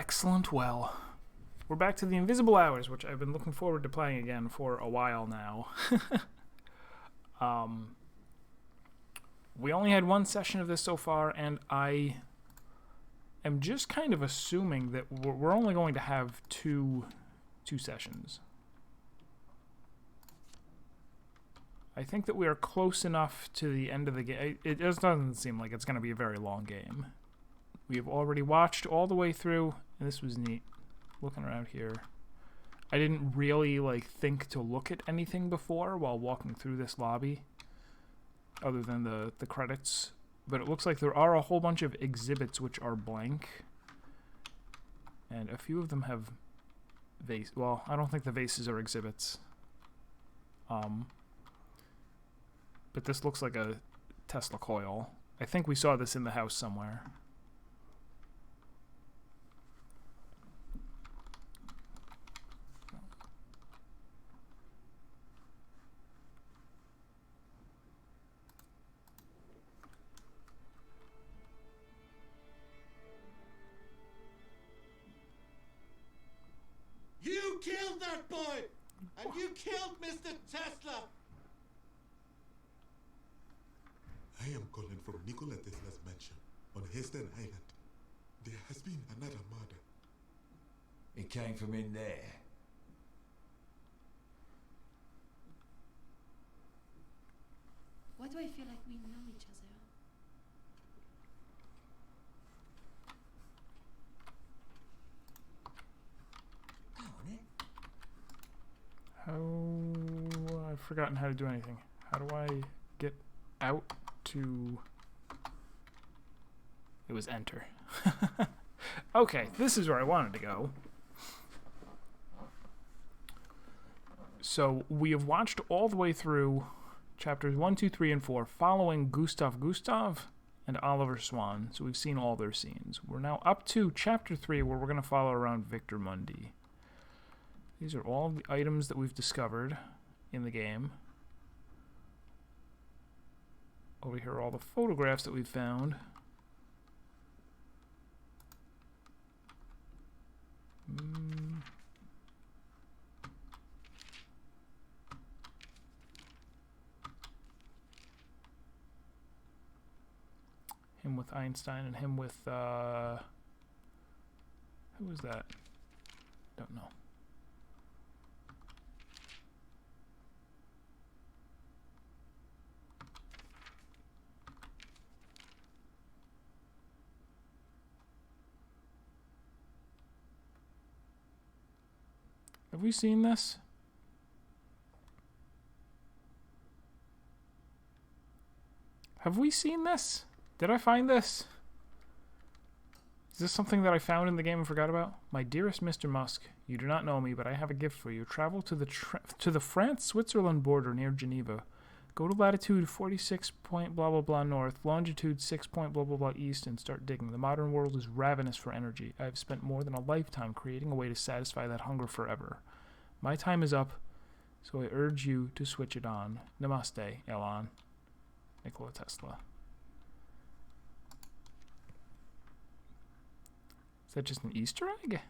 Excellent. Well, we're back to the Invisible Hours, which I've been looking forward to playing again for a while now. We only had one session of this so far, and I am just kind of assuming that we're only going to have two sessions. I think that we are close enough to the end of the game. It just doesn't seem like it's going to be a very long game. We have already watched all the way through, and this was neat. Looking around here, I didn't really think to look at anything before while walking through this lobby, other than the credits. But it looks like there are a whole bunch of exhibits which are blank, and a few of them have vase. Well, I don't think the vases are exhibits. But this looks like a Tesla coil. I think we saw this in the house somewhere. You killed that boy! And you killed Mr. Tesla! I am calling from Nikola Tesla's mansion on Heston Island. There has been another murder. It came from in there. Why do I feel like we know each other? How... I've forgotten how to do anything. How do I get out to... It was enter. Okay, this is where I wanted to go. So, we have watched all the way through chapters 1, 2, 3, and 4, following Gustav and Oliver Swan. So we've seen all their scenes. We're now up to chapter 3, where we're going to follow around Victor Mundy. These are all the items that we've discovered in the game. Over here are all the photographs that we've found. Him with Einstein and him with, who was that? Don't know. Have we seen this? Have we seen this? Did I find this? Is this something that I found in the game and forgot about? My dearest Mr. Musk, you do not know me, but I have a gift for you. Travel to the France-Switzerland border near Geneva. Go to latitude 46 point blah blah blah north, longitude 6 point blah blah blah east, and start digging. The modern world is ravenous for energy. I have spent more than a lifetime creating a way to satisfy that hunger forever. My time is up, so I urge you to switch it on. Namaste, Elon. Nikola Tesla. Is that just an Easter egg?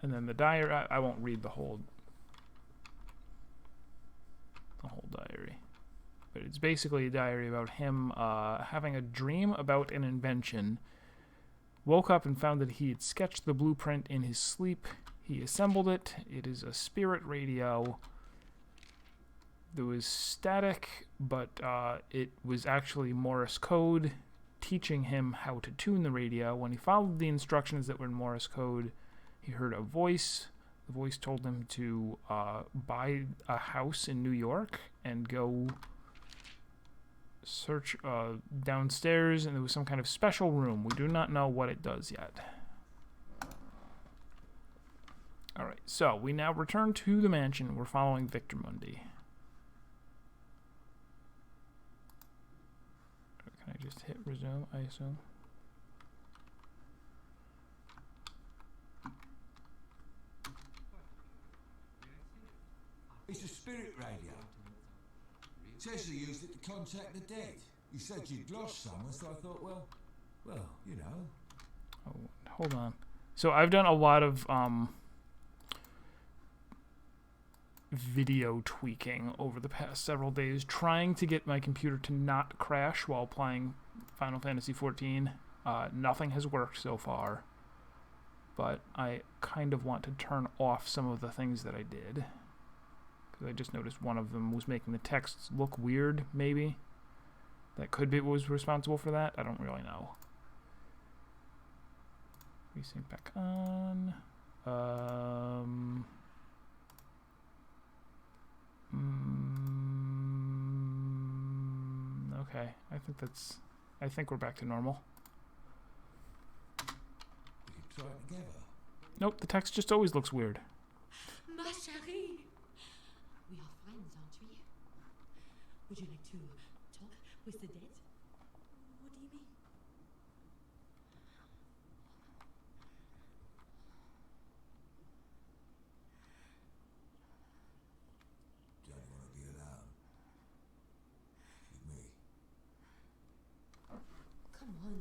And then the diary, I won't read the whole diary. But it's basically a diary about him having a dream about an invention. Woke up and found that he had sketched the blueprint in his sleep. He assembled it. It is a spirit radio. There was static, but it was actually Morse code teaching him how to tune the radio. When he followed the instructions that were in Morse code, he heard a voice. The voice told him to buy a house in New York and go search downstairs, and there was some kind of special room. We do not know what it does yet. Alright, so we now return to the mansion. We're following Victor Mundy. Can I just hit resume, I assume? It's a spirit radio. Tesla used it to contact the dead. You said you'd lost someone, so I thought, well, you know. Oh, hold on. So I've done a lot of video tweaking over the past several days, trying to get my computer to not crash while playing Final Fantasy XIV. Nothing has worked so far, but I kind of want to turn off some of the things that I did, because I just noticed one of them was making the text look weird, maybe. That could be what was responsible for that. I don't really know. Resync back on. Okay, I think we're back to normal. We could try it together. Nope, the text just always looks weird. Ma chérie! We are friends, aren't we? Would you like to talk with the dead? What do you mean? Don't want to be alone. With me. Come on.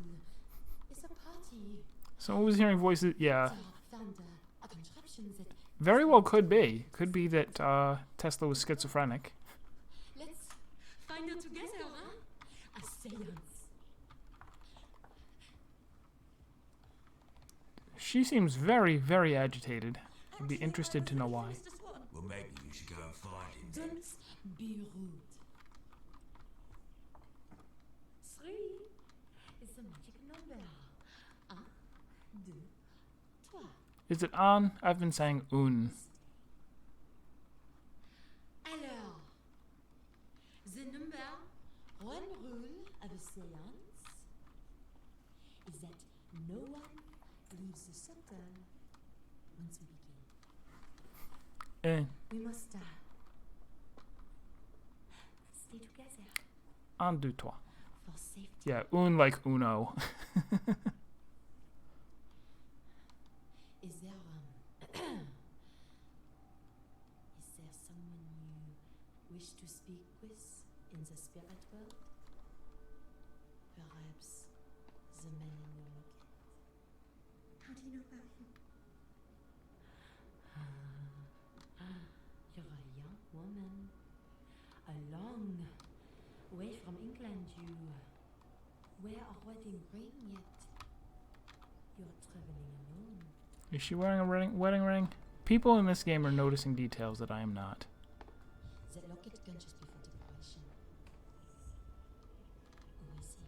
It's a party. Someone was hearing voices. Yeah, There are thunder, a contraption that... very well could be. Could be that Tesla was schizophrenic. Let's find her together, huh? A seance. She seems very, very agitated. I'd be interested to know why. Mr. Swan, Well, maybe you should go and find him then. don't be rude. 3 is the magic number. 1, 2, 3. Is it on? I've been saying un. Alors, the number 1 rule of a seance is that no one leaves the circle once we begin. We must stay together 1, 2, 3. for safety. Yeah, un like uno. Is there is there someone you wish to speak with in the spirit world? Perhaps the man in your locket. How do you know about him? You're a young woman. A long way from England. You wear a wedding ring, yet you're traveling alone. Is she wearing a wedding ring? People in this game are noticing details that I am not. The locket can just be for decoration. Who is he?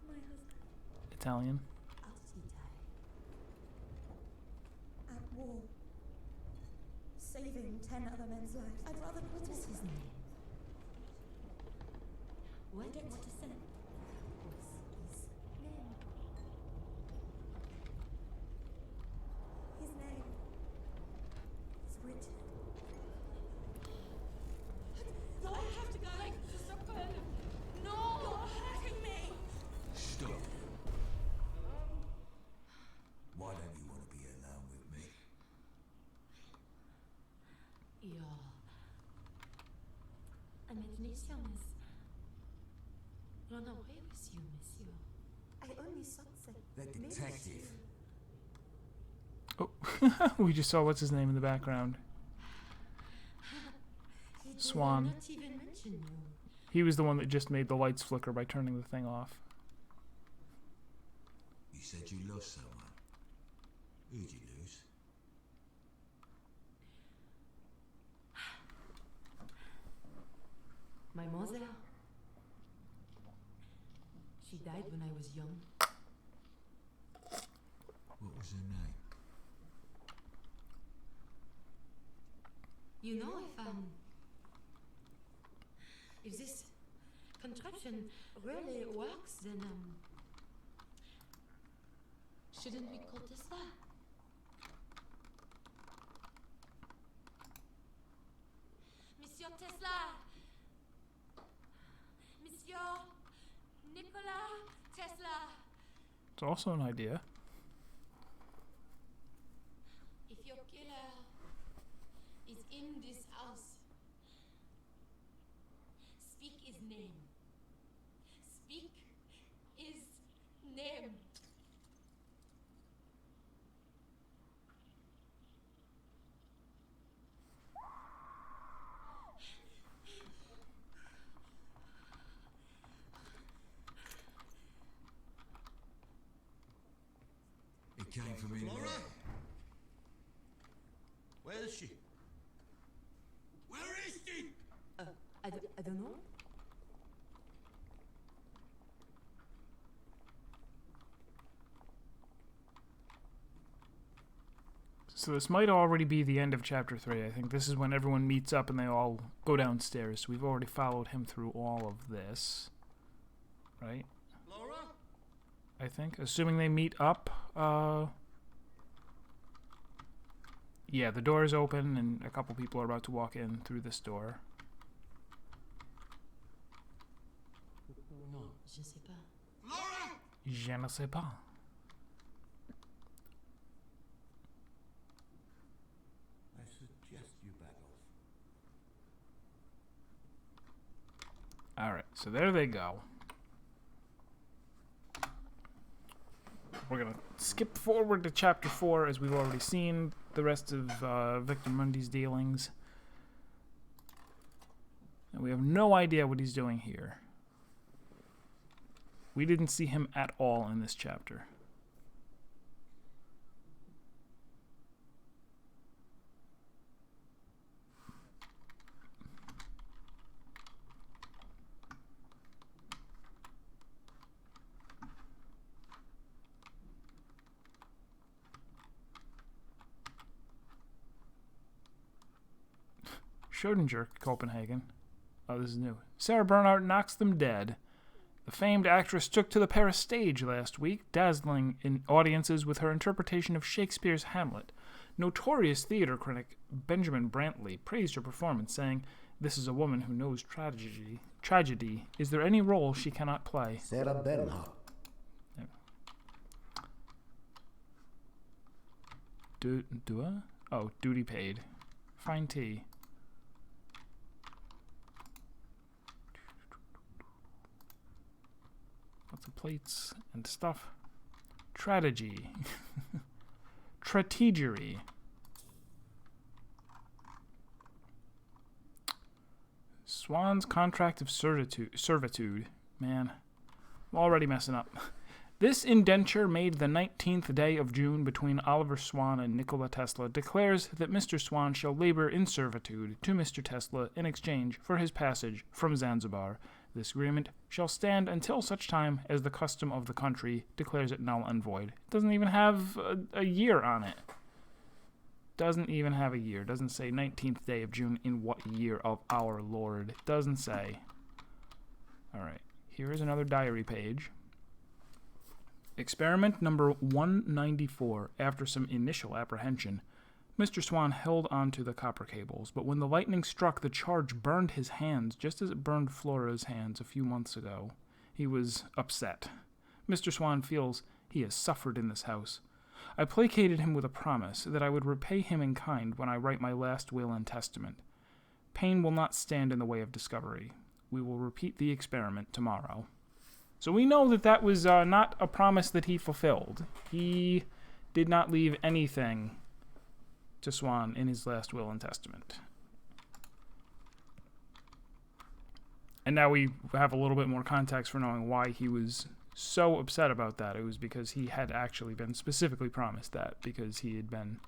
My husband. Italian. How did he die? At war. Saving 10 other men's lives. I'd rather What quit is it. his name? What I don't want to say. was his name? His name is Richard. No, I have to go. Like the circle. No! You're hurting me! Stop. Why don't you want to be alone with me? Your imagination is run away with you, monsieur. I only sunset. The detective. Oh, we just saw what's his name in the background. He did Swan. not even mention you. He was the one that just made the lights flicker by turning the thing off. You said you lost someone. Who'd you lose? My mother. She died when I was young. What was her name? You know, if this contraption really works, then shouldn't we call Tesla? Monsieur Tesla, Monsieur Nikola Tesla. It's also an idea. If your killer is in this house, I don't know. So this might already be the end of chapter 3. I think this is when everyone meets up and they all go downstairs. So we've already followed him through all of this. Right? Laura? I think. Assuming they meet up. Yeah, the door is open and a couple people are about to walk in through this door. Non, je sais pas. Laura! Je ne sais pas. I suggest you back off. Alright, so there they go. We're going to skip forward to chapter 4 as we've already seen the rest of Victor Mundy's dealings. And we have no idea what he's doing here. We didn't see him at all in this chapter. Schrödinger, Copenhagen. Oh, this is new. Sarah Bernhardt knocks them dead. The famed actress took to the Paris stage last week, dazzling in audiences with her interpretation of Shakespeare's Hamlet. Notorious theater critic Benjamin Brantley praised her performance, saying, "This is a woman who knows tragedy. Tragedy. Is there any role she cannot play?" Sarah Bernhardt. Oh, duty paid. Fine tea. Lots of plates and stuff. Strategy. Strategery. Swan's contract of servitude. Man, I'm already messing up. This indenture, made the 19th day of June between Oliver Swan and Nikola Tesla, declares that Mr. Swan shall labor in servitude to Mr. Tesla in exchange for his passage from Zanzibar. This agreement shall stand until such time as the custom of the country declares it null and void. It doesn't even have a year on it. Doesn't even have a year. Doesn't say 19th day of June in what year of our Lord. It doesn't say. Alright, here is another diary page. Experiment number 194. After some initial apprehension, Mr. Swan held on to the copper cables, but when the lightning struck, the charge burned his hands, just as it burned Flora's hands a few months ago. He was upset. Mr. Swan feels he has suffered in this house. I placated him with a promise that I would repay him in kind when I write my last will and testament. Pain will not stand in the way of discovery. We will repeat the experiment tomorrow. So we know that that was not a promise that he fulfilled. He did not leave anything to Swan in his last will and testament. And now we have a little bit more context for knowing why he was so upset about that. It was because he had actually been specifically promised that, because he had been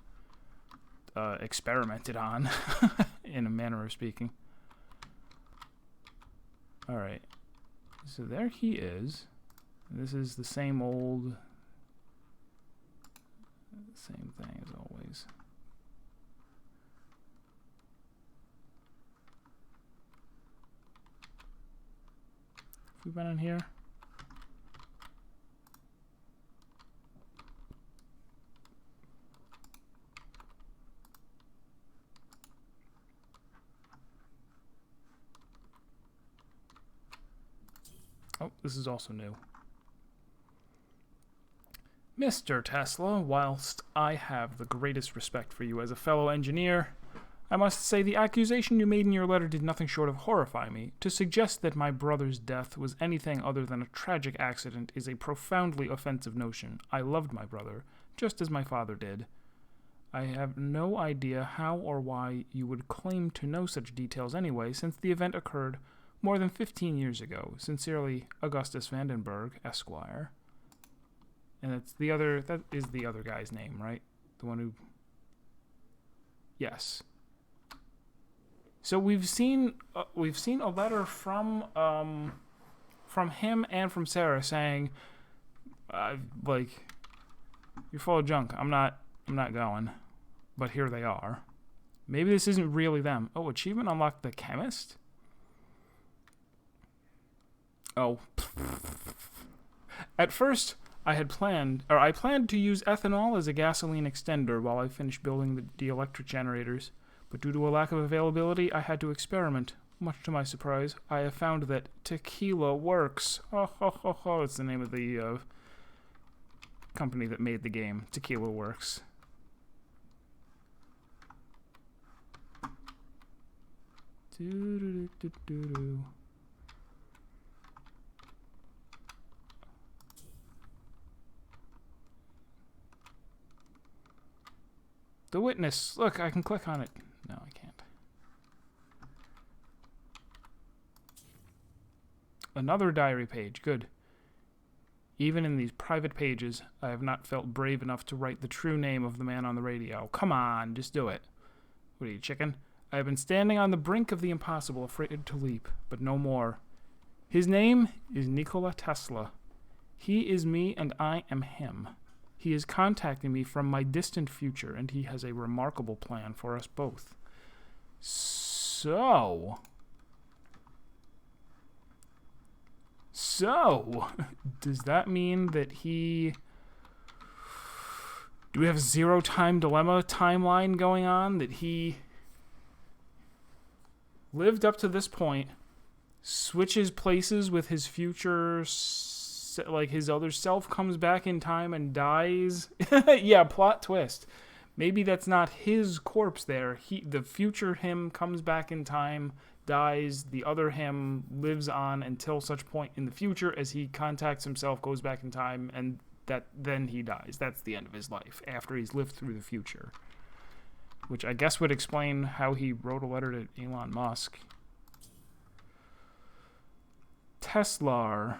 experimented on, in a manner of speaking. Alright. So there he is. This is the same old... same thing as always. Have we been in here? Oh, this is also new. Mr. Tesla, whilst I have the greatest respect for you as a fellow engineer, I must say the accusation you made in your letter did nothing short of horrify me. To suggest that my brother's death was anything other than a tragic accident is a profoundly offensive notion. I loved my brother, just as my father did. I have no idea how or why you would claim to know such details anyway, since the event occurred more than 15 years ago. Sincerely, Augustus Vandenberg, Esquire. And that is the other guy's name, right? The one who... Yes. So we've seen a letter from him and from Sarah saying, like, you're full of junk. I'm not going. But here they are. Maybe this isn't really them. Oh, achievement unlocked the chemist? Oh. At first, I planned to use ethanol as a gasoline extender while I finished building the electric generators. But due to a lack of availability, I had to experiment. Much to my surprise, I have found that tequila works. Oh, ho, ho, ho. It's the name of the company that made the game. Tequila Works. Do-do-do-do-do-do. The witness. Look, I can click on it. No, I can't. Another diary page. Good. Even in these private pages, I have not felt brave enough to write the true name of the man on the radio. Come on, just do it. What are you, chicken? I have been standing on the brink of the impossible, afraid to leap, but no more. His name is Nikola Tesla. He is me and I am him. He is contacting me from my distant future, and he has a remarkable plan for us both. So, does that mean that do we have a zero time dilemma timeline going on? That he lived up to this point, switches places with his future, like his other self comes back in time and dies. Yeah, plot twist. Maybe that's not his corpse there. The future him comes back in time, dies. The other him lives on until such point in the future as he contacts himself, goes back in time, and then he dies. That's the end of his life after he's lived through the future. Which I guess would explain how he wrote a letter to Elon Musk. Teslar.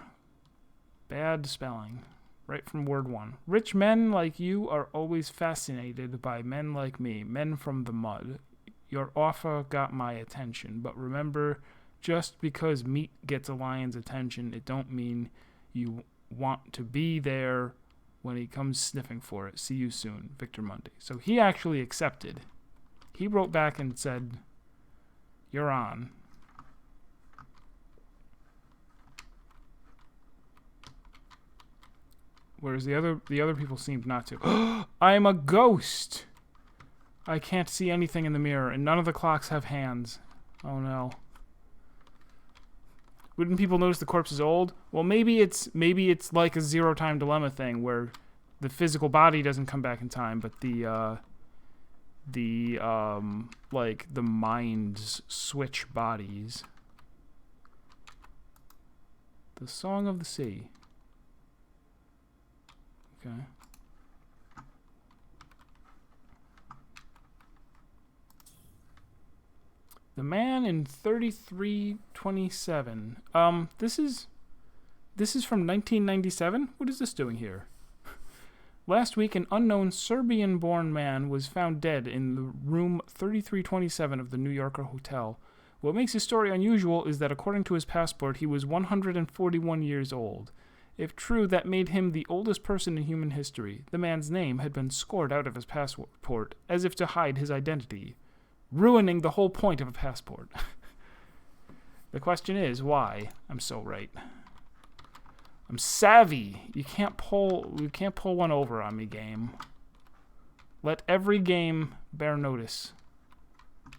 Bad spelling. Right from word one. Rich men like you are always fascinated by men like me, men from the mud. Your offer got my attention, but remember, just because meat gets a lion's attention, it don't mean you want to be there when he comes sniffing for it. See you soon, Victor Mundy. So he actually accepted. He wrote back and said, you're on. Whereas the other people seemed not to. I am a ghost! I can't see anything in the mirror, and none of the clocks have hands. Oh no. Wouldn't people notice the corpse is old? Well, maybe it's like a zero time dilemma thing where the physical body doesn't come back in time, but the minds switch bodies. The Song of the Sea. Okay. The Man in 3327. This is from 1997? What is this doing here? Last week, an unknown Serbian-born man was found dead in the room 3327 of the New Yorker Hotel. What makes his story unusual is that according to his passport, he was 141 years old. If true, that made him the oldest person in human history. The man's name had been scored out of his passport, as if to hide his identity, ruining the whole point of a passport. The question is, why? I'm so right. I'm savvy. You can't pull one over on me, game. Let every game bear notice.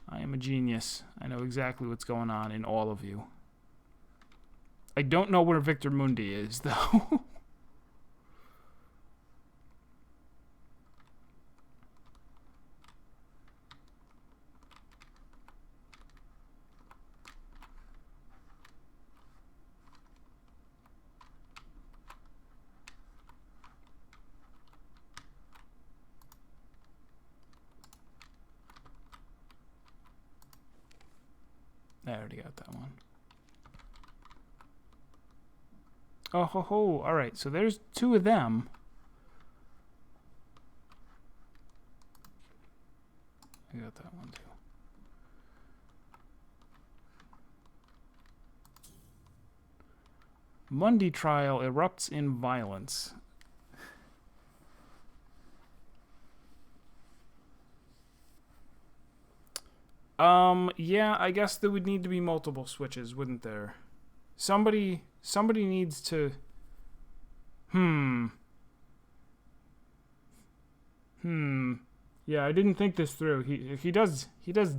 I am a genius. I know exactly what's going on in all of you. I don't know where Victor Mundi is, though. I already got that one. Oh ho ho! Alright, so there's two of them. I got that one too. Mundy trial erupts in violence. Yeah, I guess there would need to be multiple switches, wouldn't there? Somebody needs to... Yeah, I didn't think this through. He does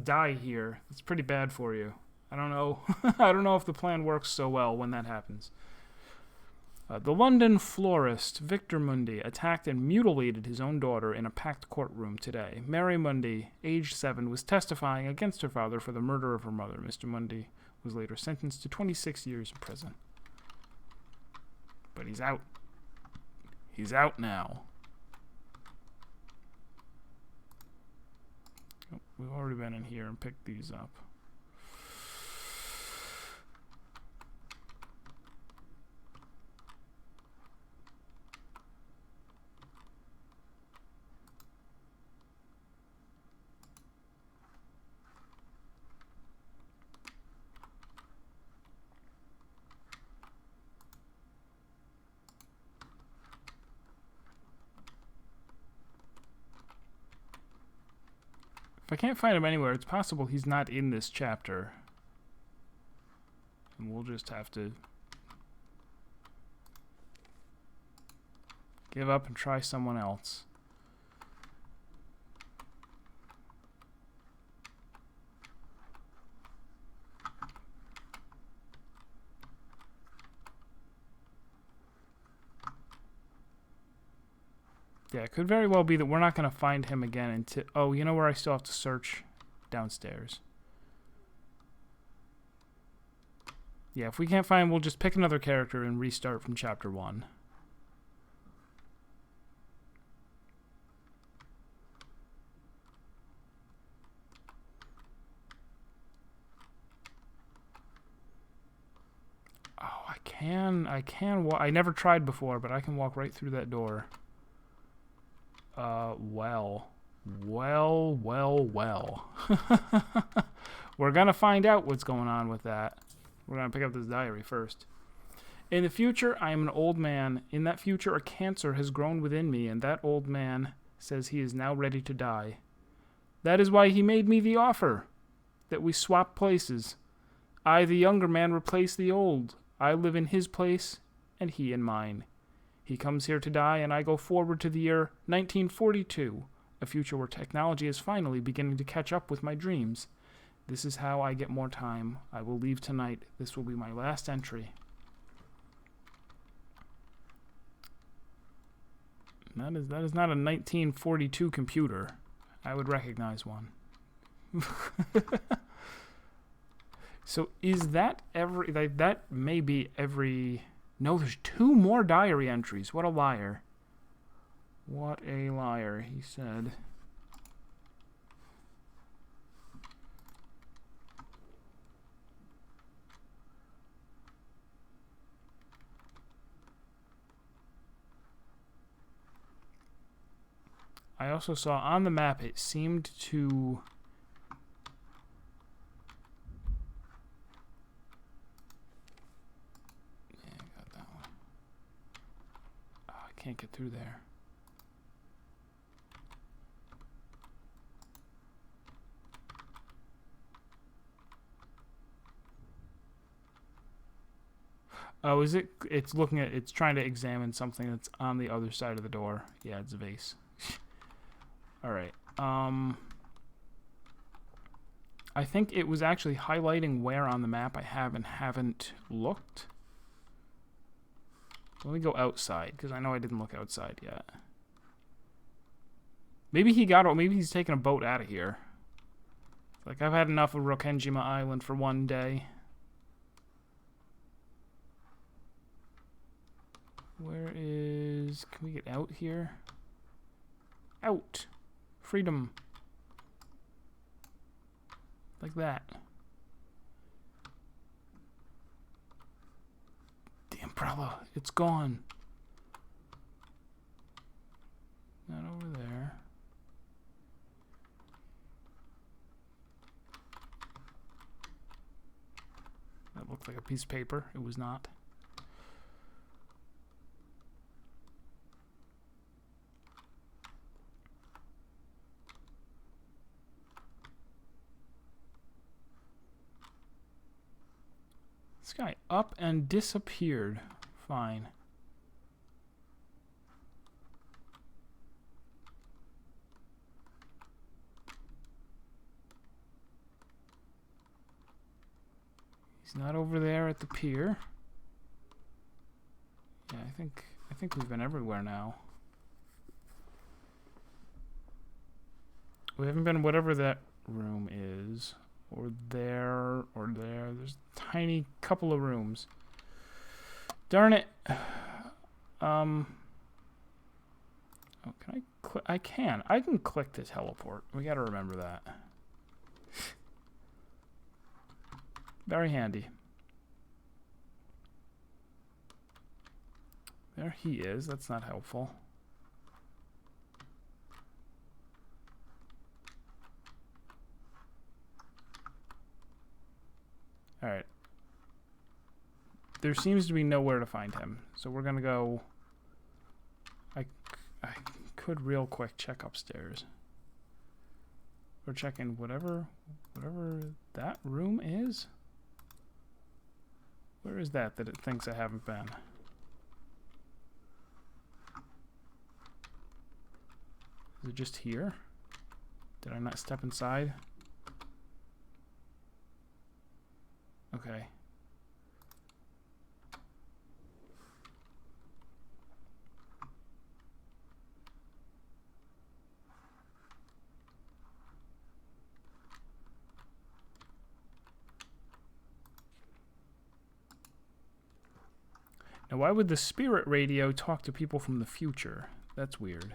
die here. It's pretty bad for you. I don't know. I don't know if the plan works so well when that happens. The London florist, Victor Mundy, attacked and mutilated his own daughter in a packed courtroom today. Mary Mundy, aged 7, was testifying against her father for the murder of her mother. Mr. Mundy was later sentenced to 26 years in prison. But he's out. He's out now. Oh, we've already been in here and picked these up. If I can't find him anywhere, it's possible he's not in this chapter. And we'll just have to give up and try someone else. Yeah, it could very well be that we're not going to find him again until... Oh, you know where I still have to search? Downstairs. Yeah, if we can't find him, we'll just pick another character and restart from chapter 1. Oh, I never tried before, but I can walk right through that door. Well. We're gonna find out what's going on with that. We're gonna pick up this diary first. In the future, I am an old man. In that future, a cancer has grown within me, and that old man says he is now ready to die. That is why he made me the offer, that we swap places. I, the younger man, replace the old. I live in his place, and he in mine. He comes here to die, and I go forward to the year 1942, a future where technology is finally beginning to catch up with my dreams. This is how I get more time. I will leave tonight. This will be my last entry. That is not a 1942 computer. I would recognize one. So is that every... that may be every... No, there's 2 more diary entries. What a liar. What a liar, he said. I also saw on the map it seemed to... Can't get through there. Oh, is it? It's looking at... It's trying to examine something that's on the other side of the door. Yeah, it's a vase. Alright. I think it was actually highlighting where on the map I have and haven't looked. Let me go outside, because I know I didn't look outside yet. Maybe maybe he's taking a boat out of here. Like, I've had enough of Rokkenjima Island for one day. Where is... Can we get out here? Out! Freedom. Like that. The umbrella. It's gone. Not over there. That looked like a piece of paper. It was not. This guy up and disappeared. Fine. He's not over there at the pier. Yeah, I think we've been everywhere now. We haven't been whatever that room is. Or there, or there. There's a tiny couple of rooms. Darn it. Oh, can I can. I can click to teleport. We gotta remember that. Very handy. There he is. That's not helpful. Alright. There seems to be nowhere to find him. So we're gonna go... I could real quick check upstairs. Or check in whatever that room is. Where is that it thinks I haven't been? Is it just here? Did I not step inside? Okay. Now, why would the spirit radio talk to people from the future? That's weird.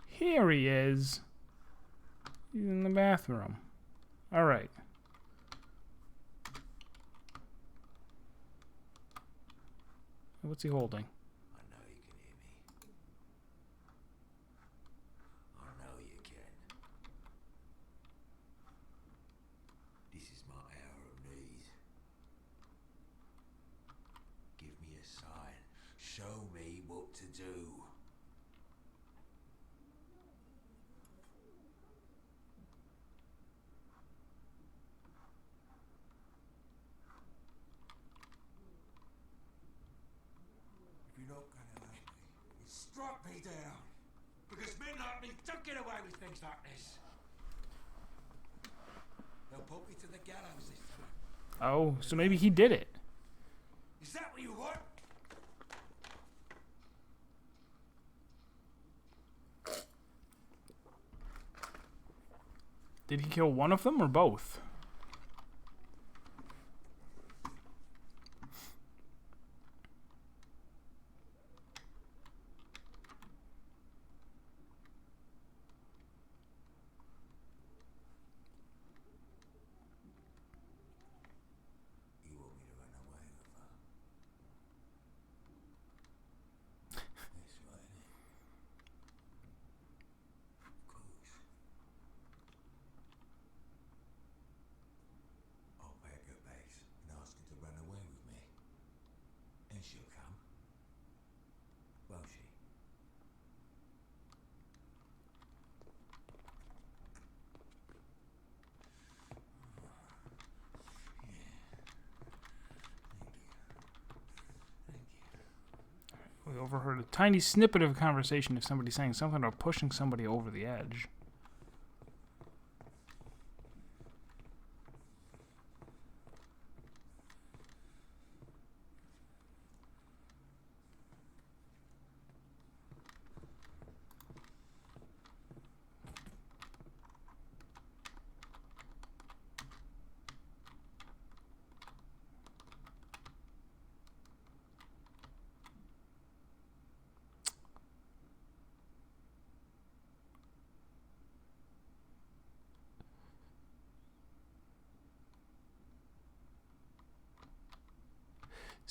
Here he is. He's in the bathroom. All right. What's he holding? I know you can hear me. I know you can. This is my hour of need. Give me a sign. Show me what to do. If you're not gonna let me, you strike me down. Because men like me don't get away with things like this. They'll put me to the gallows this time. Oh, so maybe he did it. Is that what you want? Did he kill one of them or both? You want me to run away with her? That's right, innit? Of course. I'll pack her bags and ask her to run away with me. And she'll come. Won't she? We overheard a tiny snippet of a conversation of somebody saying something about pushing somebody over the edge.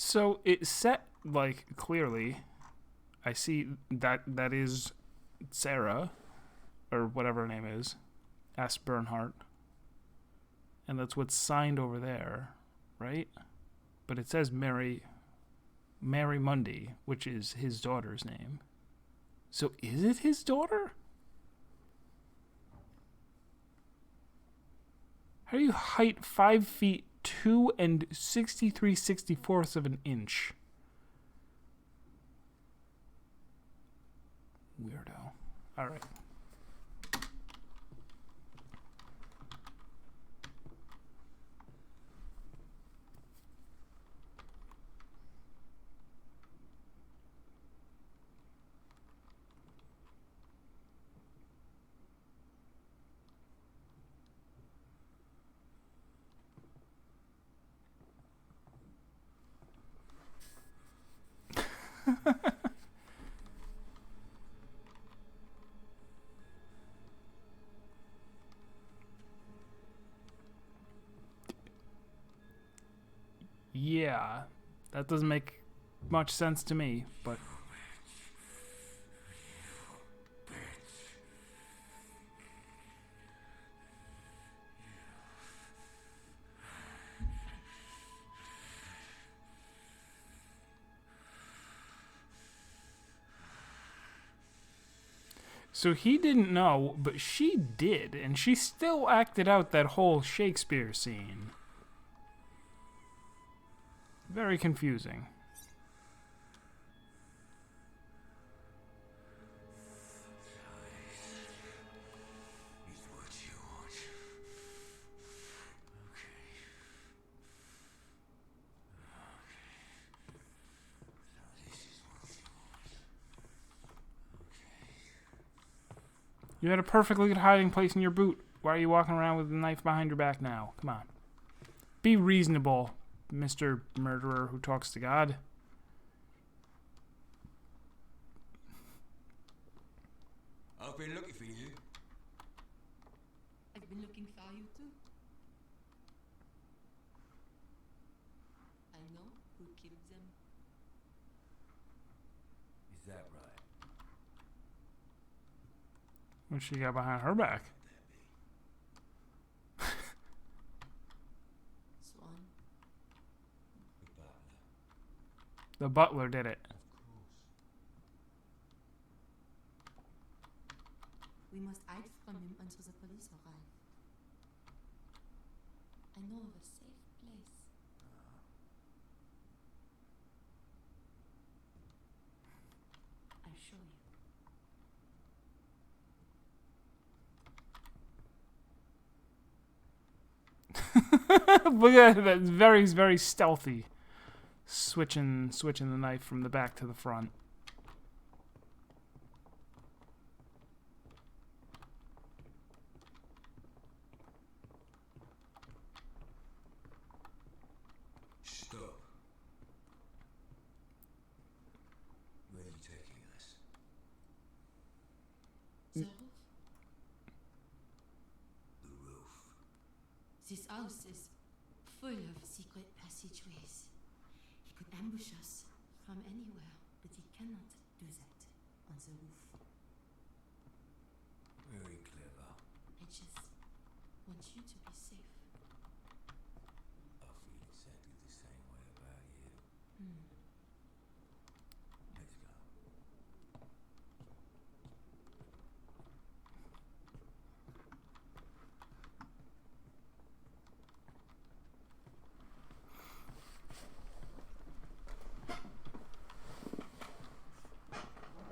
So it set, like, clearly, I see that is Sarah, or whatever her name is, S. Bernhardt. And that's what's signed over there, right? But it says Mary Mundy, which is his daughter's name. So is it his daughter? How do you height 5 feet 2 and 63/64 of an inch? Weirdo. All right. Yeah, that doesn't make much sense to me, but so he didn't know, but she did, and she still acted out that whole Shakespeare scene. Very confusing. Is what you want. Okay. So this is what you want. Okay. You had a perfectly good hiding place in your boot. Why are you walking around with a knife behind your back now? Come on. Be reasonable, Mr. Murderer who talks to God. I've been looking for you. I've been looking for you too. I know who killed them. Is that right? What she got behind her back? Swan. The butler. The butler did it. Of course. We must hide from him until the police arrive. I know of a safe place. I'll show you. Look at that. It's very, very stealthy. Switching the knife from the back to the front. Stop. Where are you taking us? The roof. The roof. This house is full of secret passageways. He could ambush us from anywhere, but he cannot do that on the roof. Very clever. I just want you to be safe. I feel exactly the same way about you.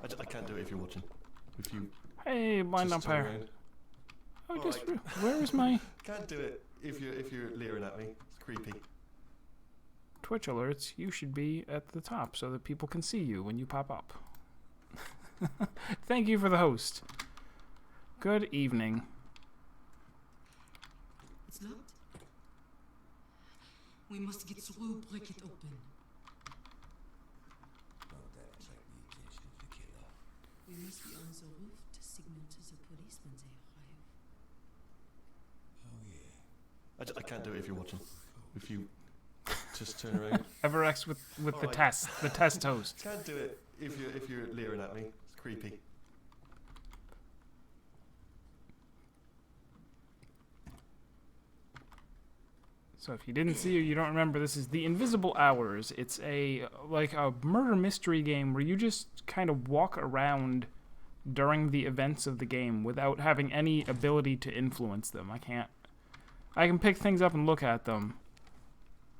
Let's go. I can't do it if you're watching. If you Hey, blind just turn umpire. around. Oh, All just right. where is my Can't do it if you're leering at me. It's creepy. Twitch alerts? You should be at the top so that people can see you when you pop up. Thank you for the host. Good evening. It's locked. We must get through, break it open. Don't that attract the attention of the killer? We must be on the roof to signal to the police when they arrive. Oh yeah. I can't do it if you're watching. If you just turn around. Everex with the Alright. test host. Can't do it if you're leering at me. It's creepy. So if you didn't see or you don't remember, this is The Invisible Hours. It's like a murder mystery game where you just kind of walk around during the events of the game without having any ability to influence them. I can pick things up and look at them,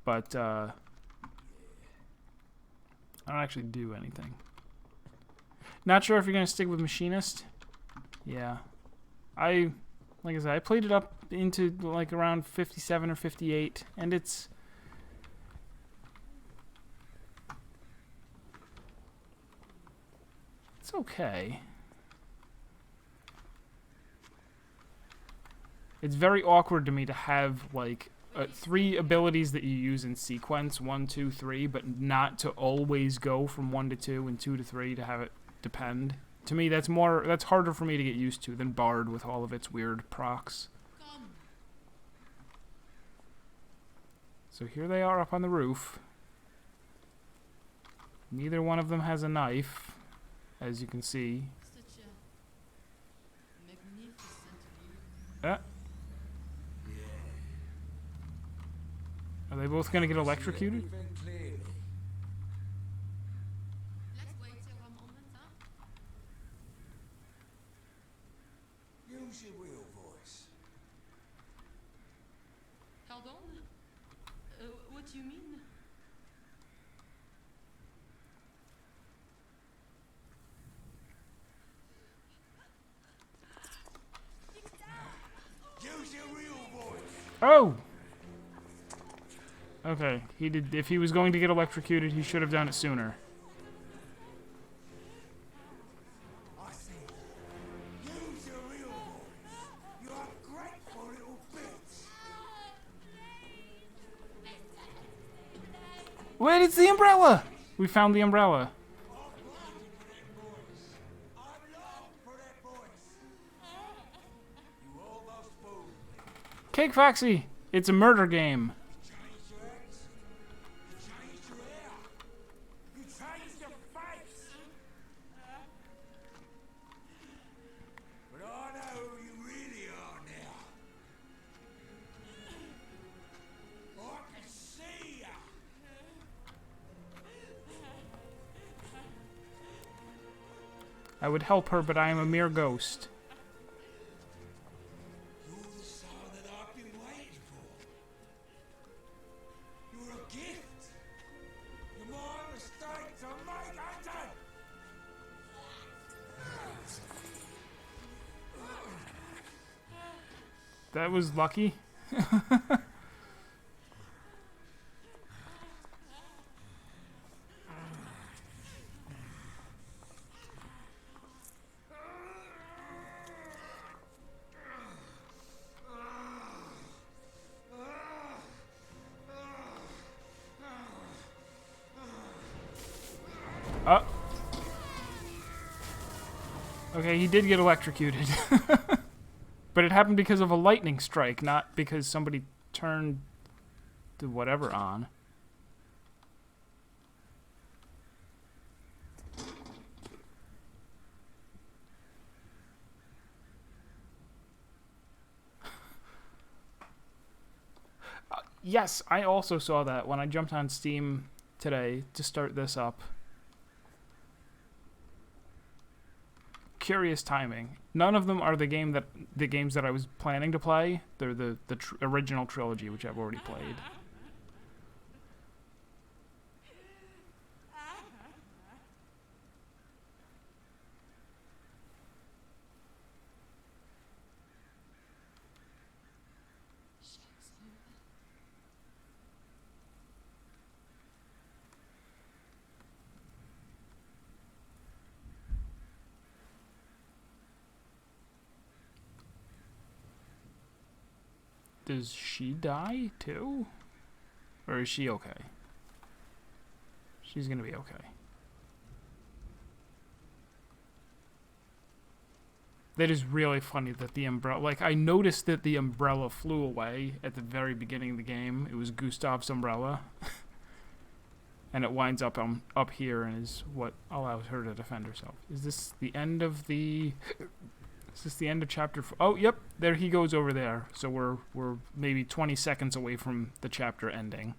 but I don't actually do anything. Not sure if you're gonna stick with Machinist. Yeah, like I said, I played it up into like around 57 or 58, and it's okay. It's very awkward to me to have like 3 abilities that you use in sequence, 1, 2, 3, but not to always go from 1 to 2 and 2 to 3 to have it depend. To me, that's harder for me to get used to than Bard with all of its weird procs. So here they are up on the roof. Neither one of them has a knife, as you can see. Such a magnificent view. Are they both gonna get electrocuted? Let's wait here a moment, huh? Use your real voice. Pardon? What do you mean? Use your real voice. Oh! Okay, he did. If he was going to get electrocuted, he should have done it sooner. I said, use your real voice. You ungrateful little bitch. Wait, it's the umbrella! We found the umbrella. I'm long for that voice. You almost fooled me. Cake Foxy! It's a murder game. Changed your ex. You changed your hair. You changed your face. But I know who you really are now. I can see ya. I would help her, but I am a mere ghost. You're the son that I've been waiting for. You're a gift. You're my mistake to make, Anton. That was lucky. Okay, he did get electrocuted. But it happened because of a lightning strike, not because somebody turned the whatever on. Yes, I also saw that when I jumped on Steam today to start this up. Curious timing. None of them are the games that I was planning to play. They're the original trilogy, which I've already played. Does she die too? Or is she okay? She's gonna be okay. That is really funny that the umbrella... Like, I noticed that the umbrella flew away at the very beginning of the game. It was Gustav's umbrella. And it winds up here and is what allows her to defend herself. Is this the end of the Is this the end of chapter 4? Oh, yep. There he goes over there. So we're maybe 20 seconds away from the chapter ending.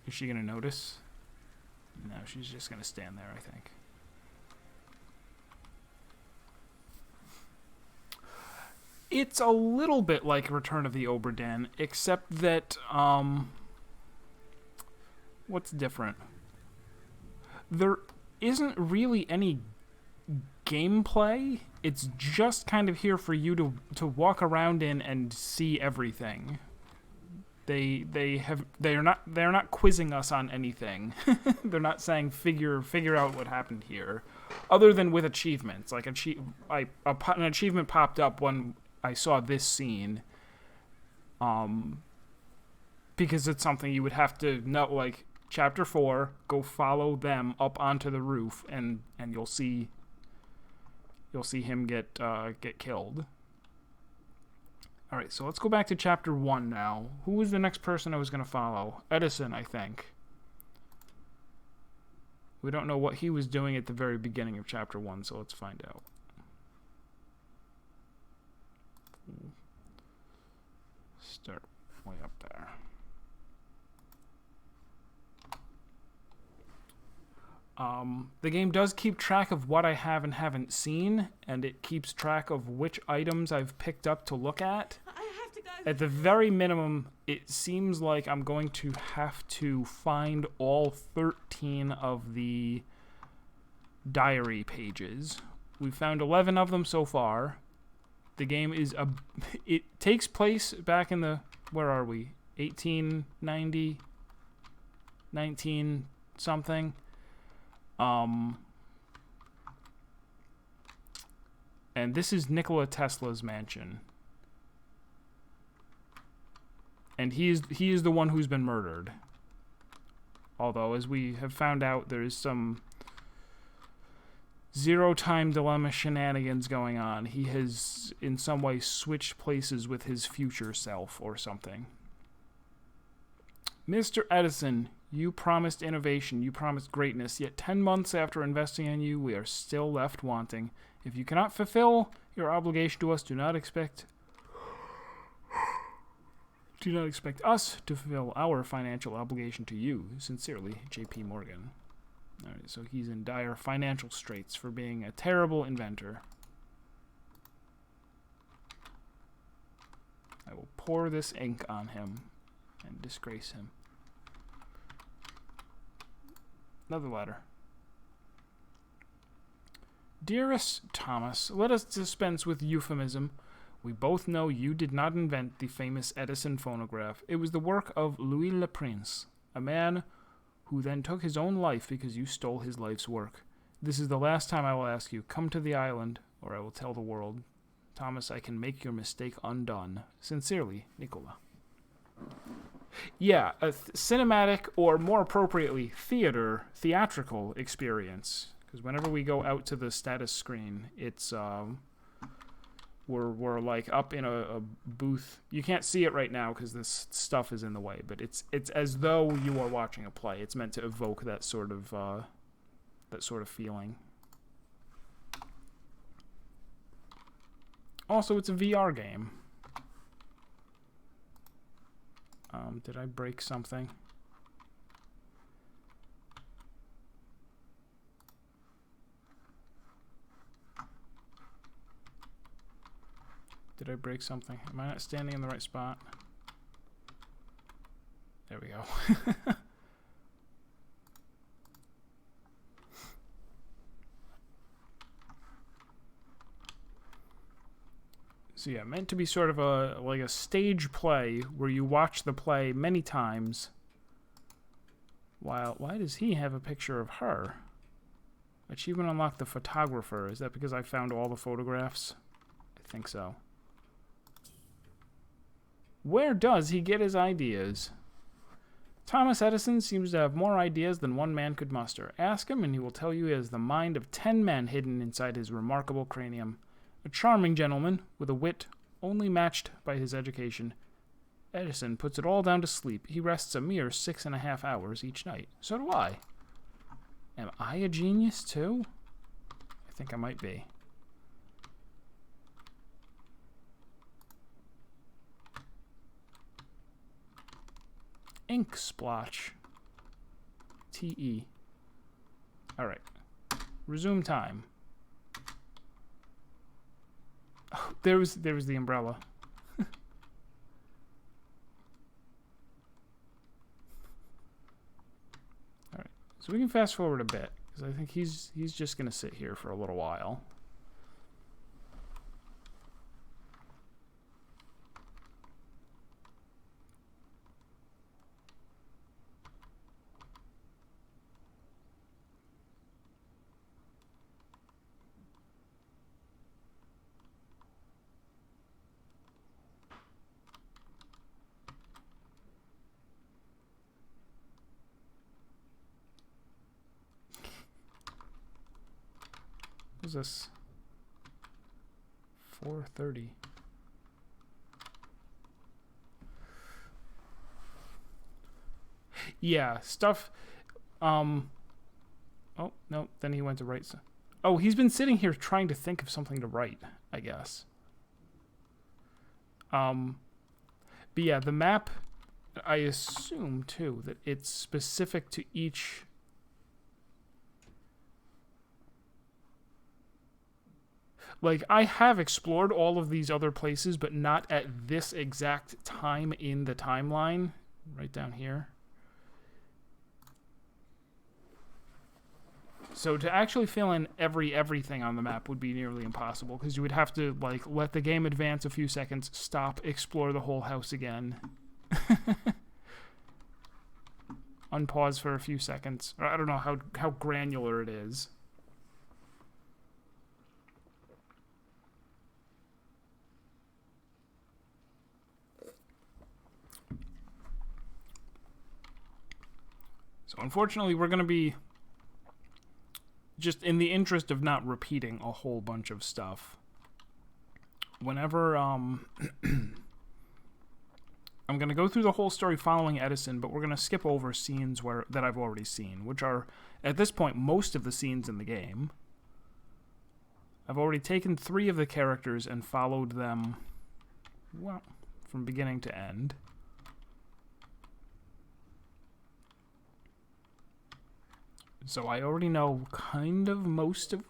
Is she going to notice? No, she's just going to stand there, I think. It's a little bit like Return of the Obra Dinn, except that, what's different? There isn't really any gameplay. It's just kind of here for you to walk around in and see everything. They're not quizzing us on anything. They're not saying figure out what happened here, other than with achievements. Like an achievement popped up when I saw this scene, because it's something you would have to know. Like chapter 4, go follow them up onto the roof, and you'll see him get killed. All right, so let's go back to chapter 1 now. Who was the next person I was going to follow? Edison, I think. We don't know what he was doing at the very beginning of chapter 1, so let's find out. Start way up there. The game does keep track of what I have and haven't seen, and it keeps track of which items I've picked up to look at. I have to go. At the very minimum, it seems like I'm going to have to find all 13 of the diary pages. We've found 11 of them so far. The game is it takes place back in the, where are we? 1890, 19 something. And this is Nikola Tesla's mansion. And he is the one who's been murdered. Although, as we have found out, there is some zero-time dilemma shenanigans going on. He has, in some way, switched places with his future self or something. Mr. Edison, you promised innovation, you promised greatness, yet 10 months after investing in you, we are still left wanting. If you cannot fulfill your obligation to us, do not expect us to fulfill our financial obligation to you. Sincerely, J.P. Morgan. All right, so he's in dire financial straits for being a terrible inventor. I will pour this ink on him and disgrace him. Another letter. Dearest Thomas, let us dispense with euphemism. We both know you did not invent the famous Edison phonograph. It was the work of Louis Le Prince, a man who then took his own life because you stole his life's work. This is the last time I will ask you. Come to the island, or I will tell the world. Thomas, I can make your mistake undone. Sincerely, Nikola. Yeah, a cinematic, or more appropriately, theatrical experience. Because whenever we go out to the status screen, it's we're like up in a booth. You can't see it right now because this stuff is in the way, but it's as though you are watching a play. It's meant to evoke that sort of feeling. Also, it's a VR game. Did I break something? Did I break something? Am I not standing in the right spot? There we go. So yeah, meant to be sort of a stage play where you watch the play many times. Why does he have a picture of her? Achievement unlocked, the photographer. Is that because I found all the photographs? I think so. Where does he get his ideas? Thomas Edison seems to have more ideas than one man could muster. Ask him and he will tell you he has the mind of 10 men hidden inside his remarkable cranium. A charming gentleman, with a wit only matched by his education. Edison puts it all down to sleep. He rests a mere 6.5 hours each night. So do I. Am I a genius, too? think I might be. Ink splotch. TE. Alright. Resume time. Oh, there was the umbrella. Alright. So we can fast forward a bit, because I think he's just gonna sit here for a little while. What is this? 4:30. Yeah, stuff. Oh no, then he went to write. Oh, he's been sitting here trying to think of something to write, I guess. But yeah, the map, I assume too that it's specific to each. Like, I have explored all of these other places, but not at this exact time in the timeline. Right down here. So to actually fill in everything on the map would be nearly impossible, because you would have to, like, let the game advance a few seconds, stop, explore the whole house again. Unpause for a few seconds. Or I don't know how granular it is. So unfortunately, we're going to be, just in the interest of not repeating a whole bunch of stuff, whenever, I'm going to go through the whole story following Edison, but we're going to skip over scenes that I've already seen, which are, at this point, most of the scenes in the game. I've already taken 3 of the characters and followed them, well, from beginning to end. So I already know kind of most of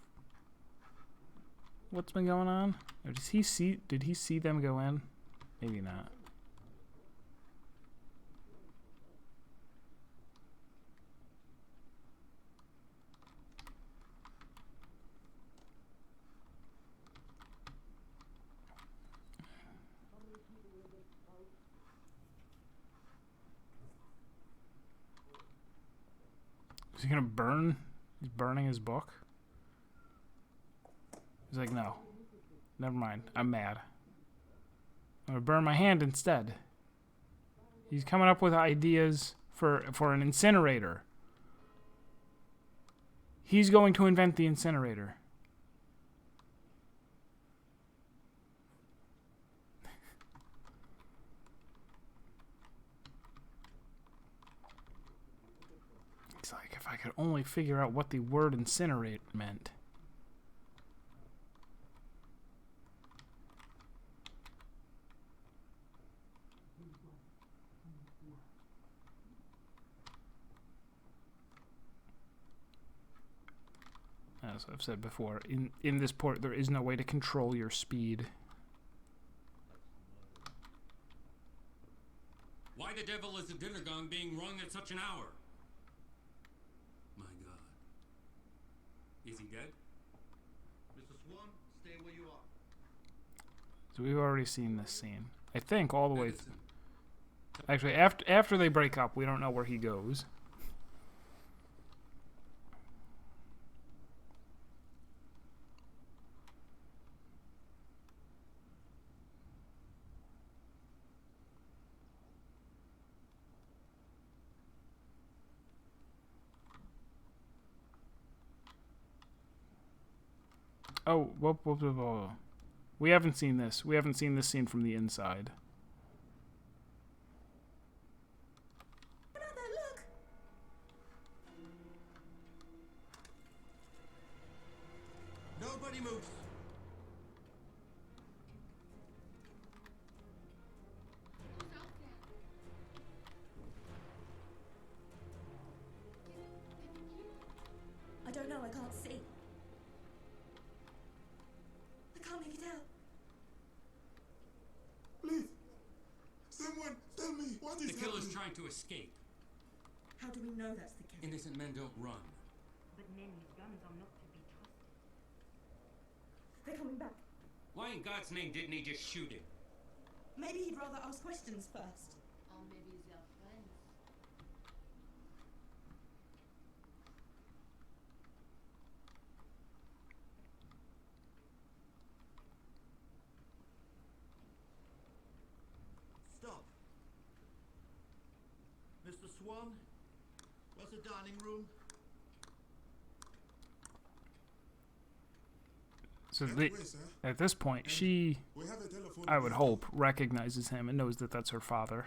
what's been going on. Or did he see them go in? Maybe not. Is he gonna burn? He's burning his book? He's like, no. Never mind. I'm mad. I'm gonna burn my hand instead. He's coming up with ideas for an incinerator. He's going to invent the incinerator. It's like, if I could only figure out what the word incinerate meant. As I've said before, in this port, there is no way to control your speed. Why the devil is the dinner gong being rung at such an hour? My God. Is he dead? Mr. Swan, stay where you are. So we've already seen this scene. I think all the way... Actually, after they break up, we don't know where he goes. Oh, whoa. We haven't seen this. We haven't seen this scene from the inside. Brother, look! No Nobody moves. I don't know, I can't see. I can't make it out. Please, someone tell me what The is killer's happening. trying to escape. How do we know that's the killer? Innocent men don't run. But men with guns are not to be trusted. They're coming back. Why in God's name didn't he just shoot him? Maybe he'd rather ask questions first. Or maybe they're friends. Stop. Mr. Swan, where's the dining room? So That the, way, sir. at this point, she, We have a telephone. I would booth. hope, recognizes him and knows that that's her father.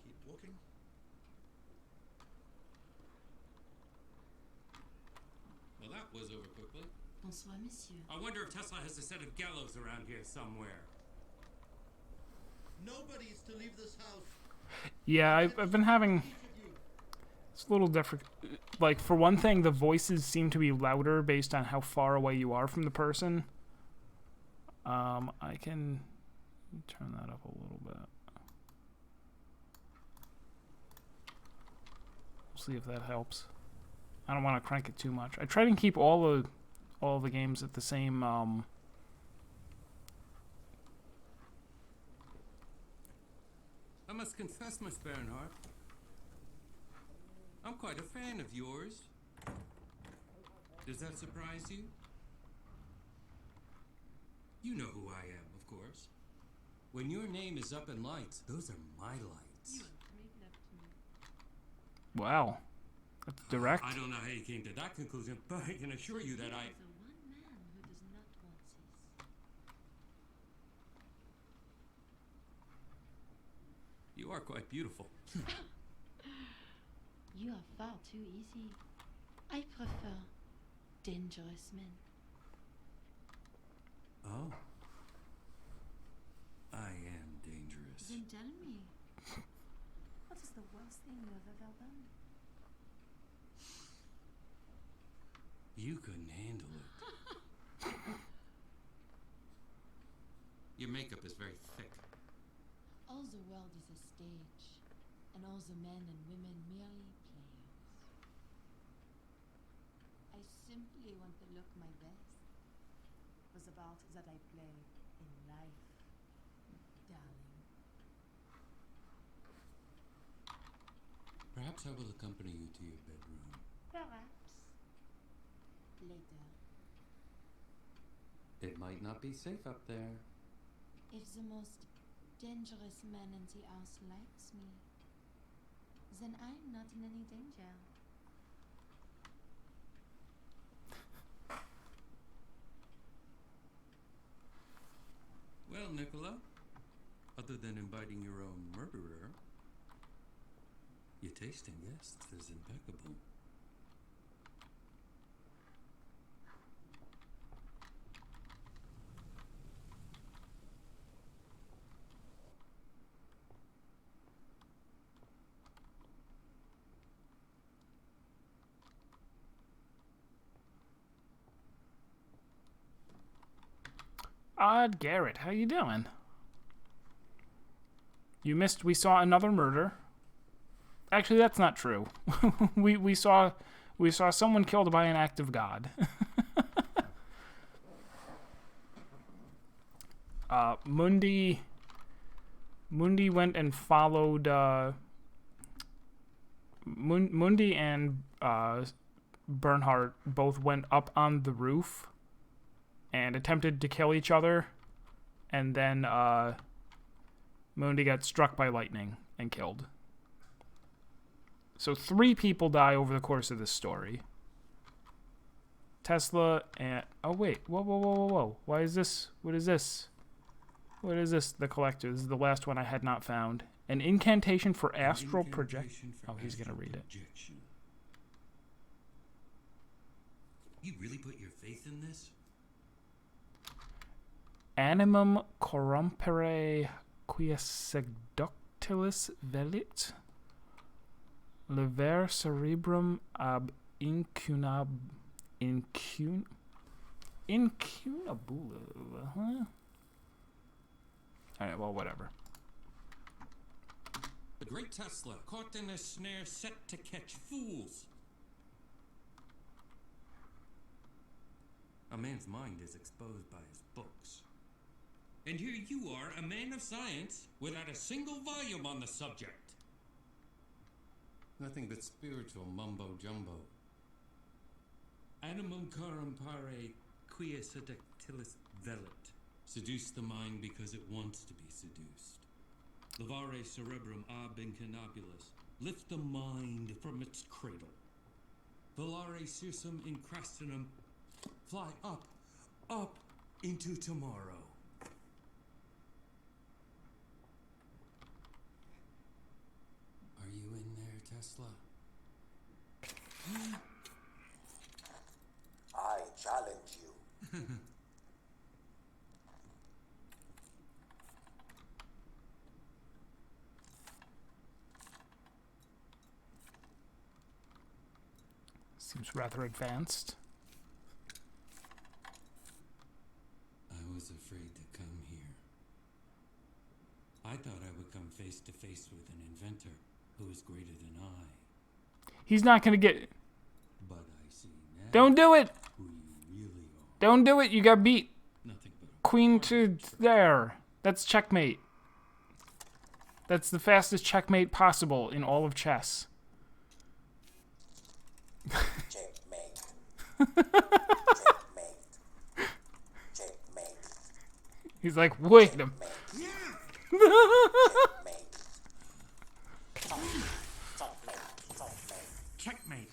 Keep walking. Well, that was over quickly. Bonsoir, monsieur. I wonder if Tesla has a set of gallows around here somewhere. Nobody is to leave this house. Yeah, I've been having... Each of you. It's a little different. Like, for one thing, the voices seem to be louder based on how far away you are from the person. I can turn that up a little bit. We'll see if that helps. I don't want to crank it too much. I try to keep all the games at the same I must confess, Miss Bernhardt, I'm quite a fan of yours. Does that surprise you? You know who I am, of course. When your name is up in lights, those are my lights. You want to make love to me. Wow. That's direct. I don't know how you came to that conclusion, but I can assure you that I... There's a one man who does not want this. You are quite beautiful. You are far too easy. I prefer dangerous men. Oh. I am dangerous. Then tell me. What is the worst thing you have ever done? You couldn't handle it. Your makeup is very thick. All the world is a stage, and all the men and women merely players. I simply want to look my best. Was about that I play in life, darling. Perhaps I will accompany you to your bedroom. Perhaps. Later. It might not be safe up there. If the most dangerous man in the house likes me, then I'm not in any danger. Well, Nicola, other than inviting your own murderer, your taste in guests is impeccable. Garrett, how you doing? You missed. We saw another murder. Actually, that's not true. we saw someone killed by an act of God. Mundi went and followed. Mundi and Bernhardt both went up on the roof and attempted to kill each other, and then Mundi got struck by lightning and killed. So 3 people die over the course of this story. Tesla and... Oh, wait. Whoa. Why is this? What is this? What is this? The Collector. This is the last one I had not found. An incantation for astral projection. Oh, he's going to read it. You really put your faith in this? Animum corrompere quia seductilis velit. Lever cerebrum ab incunabula, huh? Alright, well, whatever. The great Tesla, caught in a snare set to catch fools. A man's mind is exposed by his books. And here you are, a man of science, without a single volume on the subject. Nothing but spiritual mumbo-jumbo. Animum corrompere quia seductilis velit. Seduce the mind because it wants to be seduced. Levare cerebrum ab incunabulus. Lift the mind from its cradle. Volare sursum incrastinum. Fly up, up into tomorrow. Are you in there, Tesla? I challenge you. Seems rather advanced. I was afraid to come here. I thought I would come face to face with an inventor who is greater than I. He's not gonna get... But I see now Don't do it! who you really are. Don't do it! You got beat. Nothing but a Queen to there. That's checkmate. That's the fastest checkmate possible in all of chess. Checkmate. Checkmate. Checkmate. He's like, wait a minute. checkmate.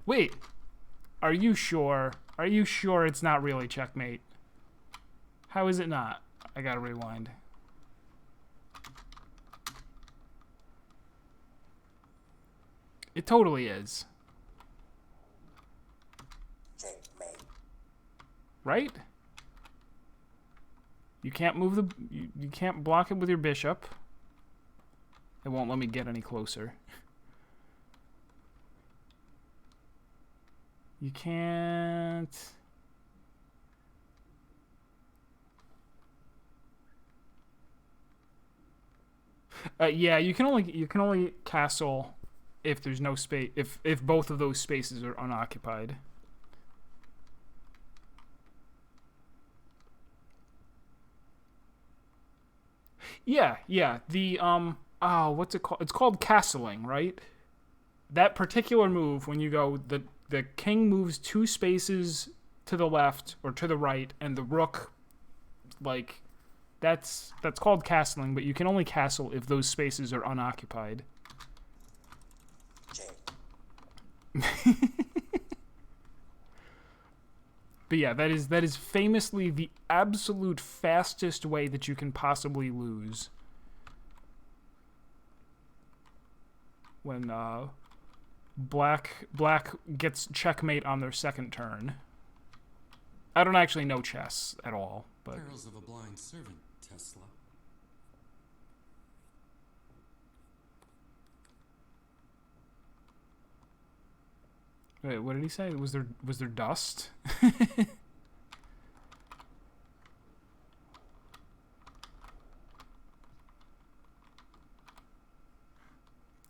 Wait. Are you sure? Are you sure it's not really checkmate? How is it not? I gotta rewind. It totally is. Checkmate. Right? You can't move the... You can't block it with your bishop. It won't let me get any closer. You can't... yeah, you can only castle if there's no space, if both of those spaces are unoccupied. Yeah, yeah. The oh, what's it called? It's called castling, right? That particular move, when you go, the king moves 2 spaces to the left or to the right, and the rook, like, that's called castling. But you can only castle if those spaces are unoccupied. But yeah, that is famously the absolute fastest way that you can possibly lose. When black gets checkmate on their second turn. I don't actually know chess at all, but Perils of a blind servant, Tesla. wait, what did he say? Was there dust?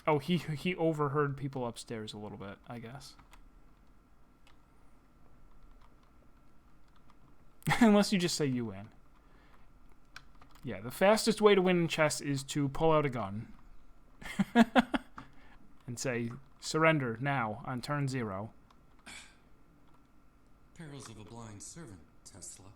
Oh, he overheard people upstairs a little bit, I guess. Unless you just say you win. Yeah, the fastest way to win in chess is to pull out a gun. And say, surrender now on turn 0. Perils of a blind servant, Tesla.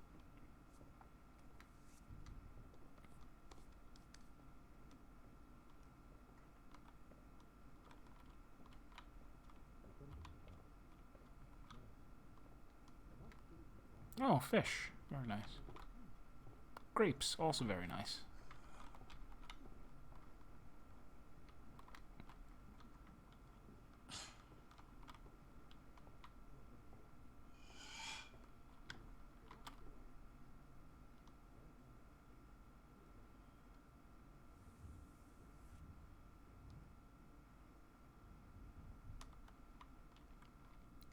Oh, fish. Very nice. Grapes, also very nice.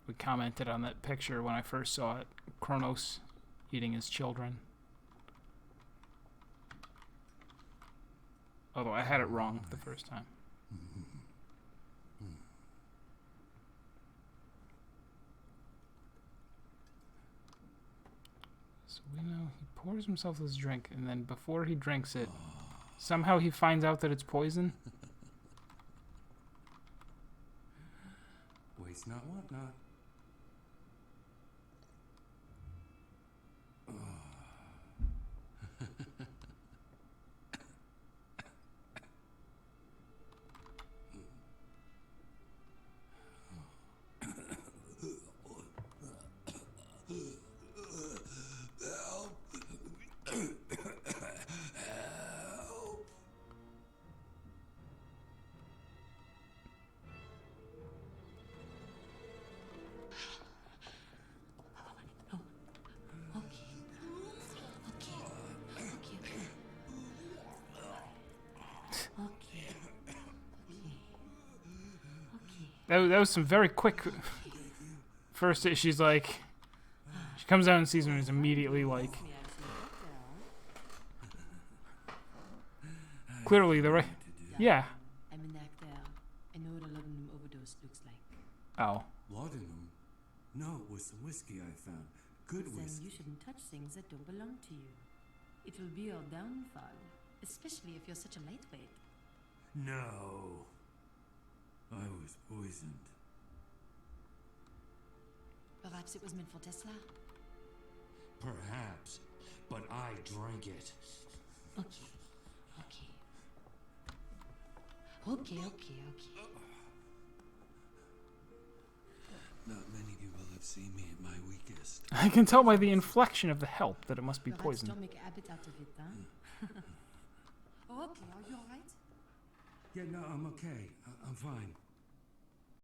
we commented on that picture when I first saw it. Kronos eating his children. Although I had it wrong the first time. So we know he pours himself this drink, and then before he drinks it, somehow he finds out that it's poison. Waste not, want not. That was some very quick. First, she's like, she comes out and sees him and is immediately like, clearly the right. Yeah. I'm an actor. I know what a laudanum overdose looks like. Oh. Laudanum? No, it was some whiskey I found. Good Then whiskey. you shouldn't touch things that don't belong to you. It will be your downfall, especially if you're such a lightweight. No. I was poisoned. Perhaps it was meant for Tesla? Perhaps, but I drank it. Okay. Okay. Not many people have seen me at my weakest. I can tell by the inflection of the help that it must be Perhaps poison. don't make a habit out of it, huh? Oh, okay. Are you alright? Yeah, no, I'm okay. I'm fine.